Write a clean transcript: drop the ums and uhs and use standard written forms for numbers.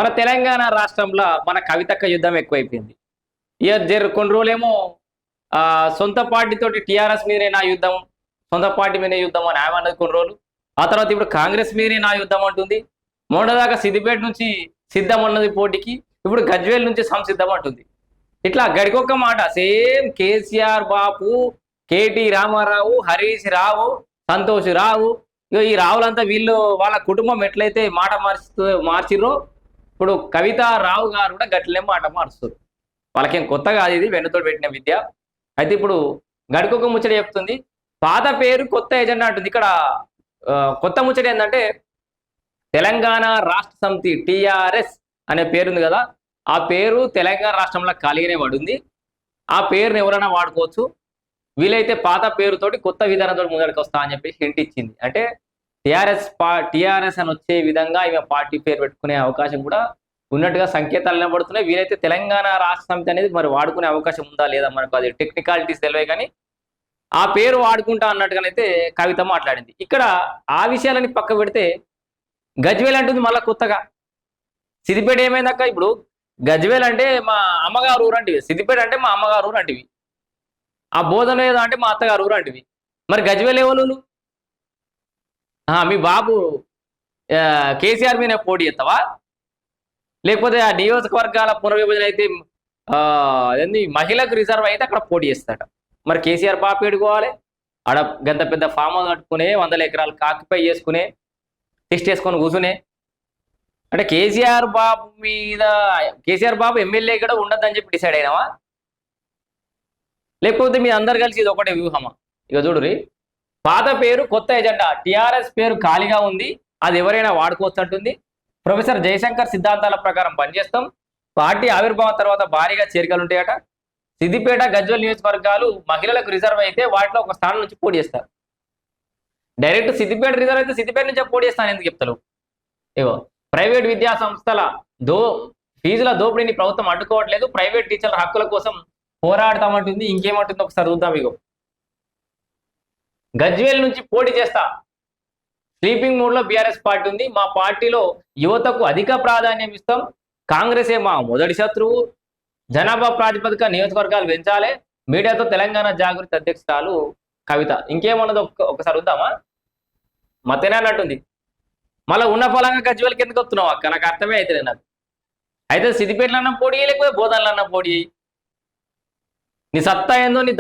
మన తెలంగాణ రాష్ట్రంలో మన కవితక్క యుద్ధం ఎక్కువైపోయింది. కొన్ని రోజులేమో సొంత పార్టీతోటి టీఆర్ఎస్ మీదనే నా యుద్ధం, సొంత పార్టీ మీదనే యుద్ధం అని ఆమె అన్నది కొన్ని రోజులు. ఆ తర్వాత ఇప్పుడు కాంగ్రెస్ మీదనే నా యుద్ధం అంటుంది. మొన్నదాకా సిద్దిపేట నుంచి సిద్ధం అన్నది పోటీకి, ఇప్పుడు గజ్వేల్ నుంచి సంసిద్ధం అంటుంది. ఇట్లా గడికొక్క మాట సేమ్ కేసీఆర్ బాపు, కేటీ రామారావు, హరీష్ రావు, సంతోష్ రావు, ఈ రావులంతా వీళ్ళు వాళ్ళ కుటుంబం ఎట్లయితే మాట మార్చిర్రో ఇప్పుడు కవిత రావు గారు కూడా గట్లే మాట మారుస్తారు. వాళ్ళకేం కొత్త కాదు, ఇది వెన్నుతో పెట్టిన విద్య. అయితే ఇప్పుడు గడికొక ముచ్చట చెప్తుంది, పాత పేరు కొత్త ఎజెండా అంటుంది. ఇక్కడ కొత్త ముచ్చట ఏంటంటే తెలంగాణ రాష్ట్ర సమితి టిఆర్ఎస్ అనే పేరుంది కదా, ఆ పేరు తెలంగాణ రాష్ట్రంలో ఖాళీగానే పడింది. ఆ పేరుని ఎవరైనా వాడుకోవచ్చు. వీలైతే పాత పేరుతోటి కొత్త విధానంతో ముందడికి వస్తా అని చెప్పి హింట్ ఇచ్చింది. అంటే టిఆర్ఎస్ అని వచ్చే విధంగా ఈమె పార్టీ పేరు పెట్టుకునే అవకాశం కూడా ఉన్నట్టుగా సంకేతాలు నిలబడుతున్నాయి. వీలైతే తెలంగాణ రాష్ట్ర సమితి అనేది మరి వాడుకునే అవకాశం ఉందా లేదా మనకు అది టెక్నికాలిటీస్ తెలివే, కానీ ఆ పేరు వాడుకుంటా అన్నట్టుగానైతే కవిత మాట్లాడింది. ఇక్కడ ఆ విషయాలని పక్క పెడితే గజ్వేల్ అంటుంది మళ్ళా కొత్తగా. సిద్దిపేట ఏమైందక్క? ఇప్పుడు గజ్వేల్ అంటే మా అమ్మగారు ఊరు అంటివి, సిద్దిపేట అంటే మా అమ్మగారు ఊరు అంటివి, ఆ బోధన ఏదో అంటే మా అత్తగారు ఊరు అంటివి. మరి గజ్వేల్ ఎవరు? మీ బాబు కేసీఆర్ మీద పోటీ చేస్తావా? లేకపోతే ఆ నియోజకవర్గాల పునర్విభజన అయితే ఏంది మహిళకు రిజర్వ్ అయితే అక్కడ పోటీ చేస్తాడ. మరి కేసీఆర్ బాబు ఏడుకోవాలి? ఆడ గంత పెద్ద ఫామ్ హౌస్ కట్టుకునే 100 ఎకరాలు ఆక్యుపై చేసుకునే టెస్ట్ చేసుకొని కూర్చునే, అంటే కేసీఆర్ బాబు ఎమ్మెల్యే కూడా ఉండద్దని చెప్పి డిసైడ్ అయినావా? లేకపోతే మీ అందరు కలిసి ఇది ఒకటే వ్యూహమా? ఇక చూడురి, పాత పేరు కొత్త ఎజెండా, టిఆర్ఎస్ పేరు ఖాళీగా ఉంది, అది ఎవరైనా వాడుకోవచ్చు అంటుంది. ప్రొఫెసర్ జయశంకర్ సిద్ధాంతాల ప్రకారం పనిచేస్తాం, పార్టీ ఆవిర్భావం తర్వాత భారీగా చేరికలు ఉంటాయట. సిద్దిపేట గజ్వేల్ నియోజకవర్గాలు మహిళలకు రిజర్వ్ అయితే వాటిలో ఒక స్థానం నుంచి పోటీ చేస్తారు. డైరెక్ట్ సిద్దిపేట రిజర్వ్ అయితే సిద్దిపేట నుంచి పోటీ చేస్తాను ఎందుకు చెప్తారు? ఏవో ప్రైవేట్ విద్యా సంస్థల ఫీజుల దోపిడీని ప్రభుత్వం అడ్డుకోవట్లేదు, ప్రైవేట్ టీచర్ల హక్కుల కోసం పోరాడతామంటుంది. ఇంకేమంటుంది ఒకసారి చూద్దాం. ఇగో గజ్వేల్ నుంచి పోటీ చేస్తా, స్లీపింగ్ మూడ్ లో బీఆర్ఎస్ పార్టీ ఉంది, మా పార్టీలో యువతకు అధిక ప్రాధాన్యం ఇస్తాం, కాంగ్రెసే మా మొదటి శత్రువు, జనాభా ప్రాతిపదిక నియోజకవర్గాలు పెంచాలి, మీడియాతో తెలంగాణ జాగృతి అధ్యక్షురాలు కవిత. ఇంకేమన్నది ఒకసారి వద్దామా? మతేనే అన్నట్టుంది. మళ్ళీ ఉన్న ఫలంగా గజ్వేల్కి ఎందుకు వస్తున్నావు అక్క? నాకు అర్థమే అవుతుంది. నాకు అయితే సిద్దిపేటలో అన్న పోటీ లేకపోతే బోధనలో అన్న పోటీ, నీ సత్తా ఏందో నీ